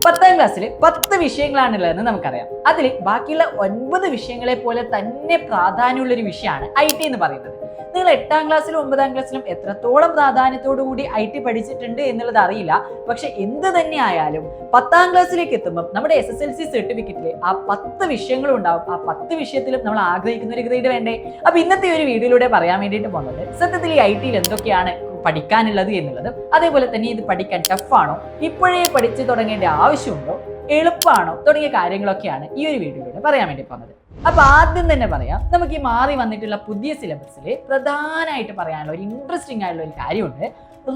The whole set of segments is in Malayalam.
10ാം ക്ലാസ്സിൽ 10 വിഷയങ്ങളാണുള്ളതെന്ന് നമുക്കറിയാം. അതിൽ ബാക്കിയുള്ള 9 വിഷയങ്ങളെ പോലെ തന്നെ പ്രാധാന്യമുള്ള ഒരു വിഷയമാണ് IT എന്ന് പറയുന്നത്. നിങ്ങൾ 8ാം ക്ലാസ്സിലും 9ാം ക്ലാസ്സിലും എത്രത്തോളം പ്രാധാന്യത്തോടു കൂടി IT പഠിച്ചിട്ടുണ്ട് എന്നുള്ളത് അറിയില്ല. പക്ഷെ എന്ത് തന്നെ ആയാലും 10ാം ക്ലാസ്സിലേക്ക് എത്തുമ്പോൾ നമ്മുടെ SSLC സർട്ടിഫിക്കറ്റിൽ ആ 10 വിഷയങ്ങളും ഉണ്ടാവും. ആ 10 വിഷയത്തിലും നമ്മൾ ആഗ്രഹിക്കുന്ന ഒരു ഗ്രേഡ് വേണ്ടേ? അപ്പൊ ഇന്നത്തെ ഒരു വീഡിയോയിലൂടെ പറയാൻ വേണ്ടിയിട്ട് പോകുന്നത് സത്യത്തിൽ ഈ IT എന്തൊക്കെയാണ് പഠിക്കാനുള്ളത് എന്നുള്ളതും, അതേപോലെ തന്നെ ഇത് പഠിക്കാൻ ടഫാണോ, ഇപ്പോഴേ പഠിച്ചു തുടങ്ങേണ്ട ആവശ്യമുണ്ടോ, എളുപ്പമാണോ തുടങ്ങിയ കാര്യങ്ങളൊക്കെയാണ് ഈ ഒരു വീഡിയോയിലൂടെ പറയാൻ വേണ്ടി പോകുന്നത്. അപ്പൊ ആദ്യം തന്നെ പറയാം, നമുക്ക് ഈ മാറി വന്നിട്ടുള്ള പുതിയ സിലബസിൽ പ്രധാനമായിട്ട് പറയാനുള്ള ഒരു ഇൻട്രസ്റ്റിംഗ് ആയിട്ടുള്ള ഒരു കാര്യമുണ്ട്,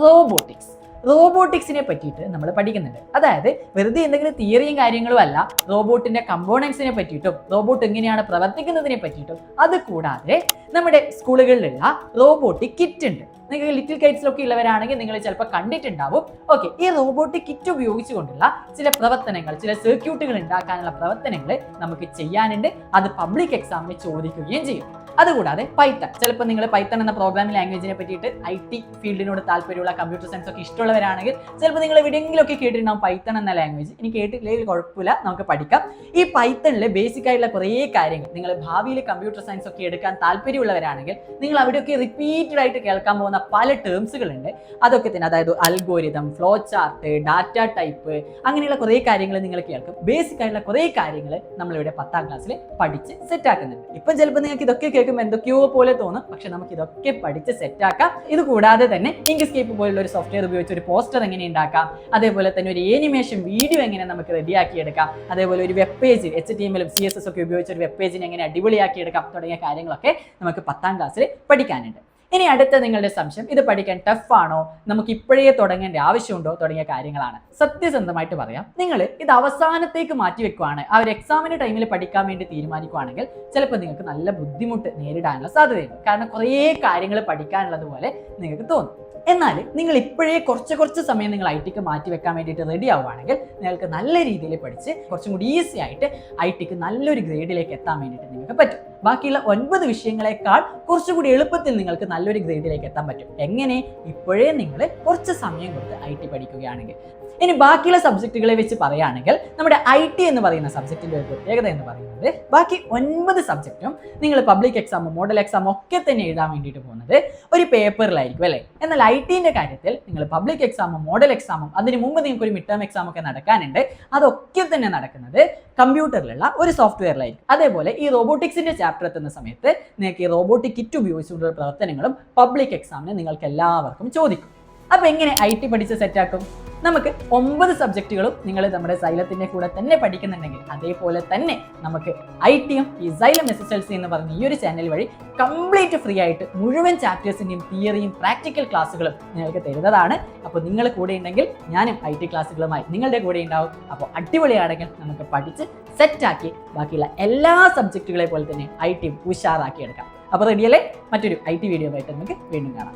റോബോട്ടിക്സ്. റോബോട്ടിക്സിനെ പറ്റിയിട്ട് നമ്മൾ പഠിക്കുന്നുണ്ട്. അതായത് വെറുതെ എന്തെങ്കിലും തിയറിയും കാര്യങ്ങളും അല്ല, റോബോട്ടിന്റെ കമ്പോണൻസിനെ പറ്റിയിട്ടും റോബോട്ട് എങ്ങനെയാണ് പ്രവർത്തിക്കുന്നതിനെ പറ്റിയിട്ടും, അത് കൂടാതെ നമ്മുടെ സ്കൂളുകളിലുള്ള റോബോട്ടിക് കിറ്റ് ഉണ്ട്. നിങ്ങൾ ലിറ്റിൽ കൈറ്റ്സിലൊക്കെ ഉള്ളവരാണെങ്കിൽ നിങ്ങൾ ചിലപ്പോൾ കണ്ടിട്ടുണ്ടാവും. ഓക്കെ, ഈ റോബോട്ടിക് കിറ്റ് ഉപയോഗിച്ചുകൊണ്ടുള്ള ചില പ്രവർത്തനങ്ങൾ, ചില സർക്യൂട്ടുകൾ ഉണ്ടാക്കാനുള്ള പ്രവർത്തനങ്ങൾ നമുക്ക് ചെയ്യാനുണ്ട്. അത് പബ്ലിക് എക്സാമിന് ചോദിക്കുകയും ചെയ്യും. അതുകൂടാതെ പൈത്തൺ, ചിലപ്പോൾ നിങ്ങൾ പൈത്തൺ എന്ന പ്രോഗ്രാമിംഗ് ലാംഗ്വേജിനെ പറ്റിയിട്ട് IT ഫീൽഡിനോട് താല്പര്യമുള്ള, കമ്പ്യൂട്ടർ സയൻസ് ഒക്കെ ഇഷ്ടമുള്ളവരാണെങ്കിൽ ചിലപ്പോൾ നിങ്ങൾ എവിടെയെങ്കിലുമൊക്കെ കേട്ടിട്ടുണ്ടാവും പൈത്തൺ എന്ന ലാംഗ്വേജ്. ഇനി കേട്ടിട്ടില്ലെങ്കിൽ കുഴപ്പമില്ല, നമുക്ക് പഠിക്കാം. ഈ പൈത്തണിൽ ബേസിക് ആയിട്ടുള്ള കുറേ കാര്യങ്ങൾ നിങ്ങൾ ഭാവിയിൽ കമ്പ്യൂട്ടർ സയൻസ് ഒക്കെ എടുക്കാൻ താല്പര്യമുള്ളവരാണെങ്കിൽ നിങ്ങൾ അവിടെയൊക്കെ റിപ്പീറ്റഡ് ആയിട്ട് കേൾക്കാൻ പോകുന്ന പല ടേംസുകളുണ്ട്. അതൊക്കെ തന്നെ, അതായത് algorithm, flow chart, data type, അങ്ങനെയുള്ള കുറേ കാര്യങ്ങൾ നിങ്ങൾ കേൾക്കും. ബേസിക് ആയിട്ടുള്ള കുറേ കാര്യങ്ങൾ നമ്മളിവിടെ 10ാം ക്ലാസ്സിൽ പഠിച്ച് സെറ്റ് ആക്കുന്നുണ്ട്. ഇപ്പം ചിലപ്പോൾ നിങ്ങൾക്ക് ഇതൊക്കെ കേൾക്കുമ്പോൾ എന്തൊക്കെയോ പോലെ തോന്നും, പക്ഷെ നമുക്ക് ഇതൊക്കെ പഠിച്ച് സെറ്റ് ആക്കാം. ഇത് കൂടാതെ തന്നെ ഇങ്ക്സ്കേപ്പ് പോലുള്ള ഒരു സോഫ്റ്റ്വെയർ ഉപയോഗിച്ച് ഒരു പോസ്റ്റർ എങ്ങനെ ഉണ്ടാക്കാം, അതേപോലെ തന്നെ ഒരു ആനിമേഷൻ വീഡിയോ എങ്ങനെ നമുക്ക് റെഡിയാക്കി എടുക്കാം, അതേപോലെ ഒരു വെബ് പേജ് HTML CSS ഒക്കെ ഉപയോഗിച്ച് ഒരു വെബ് പേജിനെ എങ്ങനെ അടിപൊളിയാക്കി എടുക്കാം തുടങ്ങിയ കാര്യങ്ങളൊക്കെ നമുക്ക് 10ാം ക്ലാസ്സിൽ പഠിക്കാനുണ്ട്. ഇനി അടുത്ത നിങ്ങളുടെ സംശയം, ഇത് പഠിക്കാൻ ടഫാണോ, നമുക്ക് ഇപ്പോഴേ തുടങ്ങേണ്ട ആവശ്യമുണ്ടോ തുടങ്ങിയ കാര്യങ്ങളാണ്. സത്യസന്ധമായിട്ട് പറയാം, നിങ്ങൾ ഇത് അവസാനത്തേക്ക് മാറ്റി വെക്കുവാണ്, ആ ഒരു എക്സാമിന്റെ ടൈമിൽ പഠിക്കാൻ വേണ്ടി തീരുമാനിക്കുകയാണെങ്കിൽ ചിലപ്പോൾ നിങ്ങൾക്ക് നല്ല ബുദ്ധിമുട്ട് നേരിടാനുള്ള സാധ്യതയുണ്ട്. കാരണം കുറേ കാര്യങ്ങൾ പഠിക്കാനുള്ളത് പോലെ നിങ്ങൾക്ക് തോന്നും. എന്നാൽ നിങ്ങൾ ഇപ്പോഴേ കുറച്ച് സമയം നിങ്ങൾ ITക്ക് മാറ്റി വെക്കാൻ വേണ്ടിയിട്ട് റെഡി ആവുകയാണെങ്കിൽ നിങ്ങൾക്ക് നല്ല രീതിയിൽ പഠിച്ച് കുറച്ചും കൂടി ഈസി ആയിട്ട് ITക്ക് നല്ലൊരു ഗ്രേഡിലേക്ക് എത്താൻ വേണ്ടിയിട്ട് നിങ്ങൾക്ക് പറ്റും. ബാക്കിയുള്ള 9 വിഷയങ്ങളെക്കാൾ കുറച്ചുകൂടി എളുപ്പത്തിൽ നിങ്ങൾക്ക് നല്ലൊരു ഗ്രേഡിലേക്ക് എത്താൻ പറ്റും. എങ്ങനെ? ഇപ്പോഴേ നിങ്ങൾ കുറച്ച് സമയം കൊടുത്ത് IT പഠിക്കുകയാണെങ്കിൽ. ഇനി ബാക്കിയുള്ള സബ്ജക്റ്റുകളെ വെച്ച് പറയുകയാണെങ്കിൽ നമ്മുടെ IT എന്ന് പറയുന്ന സബ്ജക്റ്റിന്റെ ഒരു പ്രത്യേകത എന്ന് പറയുന്നത്, ബാക്കി 9 സബ്ജക്റ്റും നിങ്ങൾ പബ്ലിക് എക്സാമും മോഡൽ എക്സാമും ഒക്കെ തന്നെ എഴുതാൻ വേണ്ടിയിട്ട് പോകുന്നത് ഒരു പേപ്പറിലായിരിക്കും അല്ലേ? എന്നാൽ ITന്റെ കാര്യത്തിൽ നിങ്ങൾ പബ്ലിക് എക്സാമും മോഡൽ എക്സാമും അതിന് മുമ്പ് നിങ്ങൾക്ക് ഒരു മിഡ് ടേം എക്സാം ഒക്കെ നടക്കാനുണ്ട്. അതൊക്കെ തന്നെ നടക്കുന്നത് കമ്പ്യൂട്ടറിലുള്ള ഒരു സോഫ്റ്റ്വെയറിലായിരിക്കും. അതേപോലെ ഈ റോബോട്ടിക്സിന്റെ ചാപ്റ്റർ എത്തുന്ന സമയത്ത് നിങ്ങൾക്ക് ഈ റോബോട്ടിക് കിറ്റ് ഉപയോഗിച്ചുകൊണ്ടുള്ള പ്രവർത്തനങ്ങളും പബ്ലിക് എക്സാമിന് നിങ്ങൾക്ക് എല്ലാവർക്കും ചോദിക്കും. അപ്പൊ എങ്ങനെ IT പഠിച്ച് സെറ്റാക്കും? നമുക്ക് 9 സബ്ജക്റ്റുകളും നിങ്ങൾ നമ്മുടെ സൈലത്തിന്റെ കൂടെ തന്നെ പഠിക്കുന്നുണ്ടെങ്കിൽ അതേപോലെ തന്നെ നമുക്ക് ITയും ഈ സൈലം SSLC എന്ന് പറഞ്ഞ ഈ ഒരു ചാനൽ വഴി കംപ്ലീറ്റ് ഫ്രീ ആയിട്ട് മുഴുവൻ ചാപ്റ്റേഴ്സിന്റെയും തിയറിയും പ്രാക്ടിക്കൽ ക്ലാസ്സുകളും നിങ്ങൾക്ക് തരുന്നതാണ്. അപ്പോൾ നിങ്ങൾ കൂടെ ഉണ്ടെങ്കിൽ ഞാനും IT ക്ലാസ്സുകളുമായി നിങ്ങളുടെ കൂടെ ഉണ്ടാവും. അപ്പോൾ അടിപൊളിയാണെങ്കിൽ നമുക്ക് പഠിച്ച് സെറ്റാക്കി ബാക്കിയുള്ള എല്ലാ സബ്ജക്റ്റുകളെ പോലെ തന്നെ ITയും ഉഷാറാക്കി എടുക്കാം. അപ്പോൾ റെഡിയല്ലേ? മറ്റൊരു IT വീഡിയോ ആയിട്ട് നമുക്ക് വീണ്ടും കാണാം.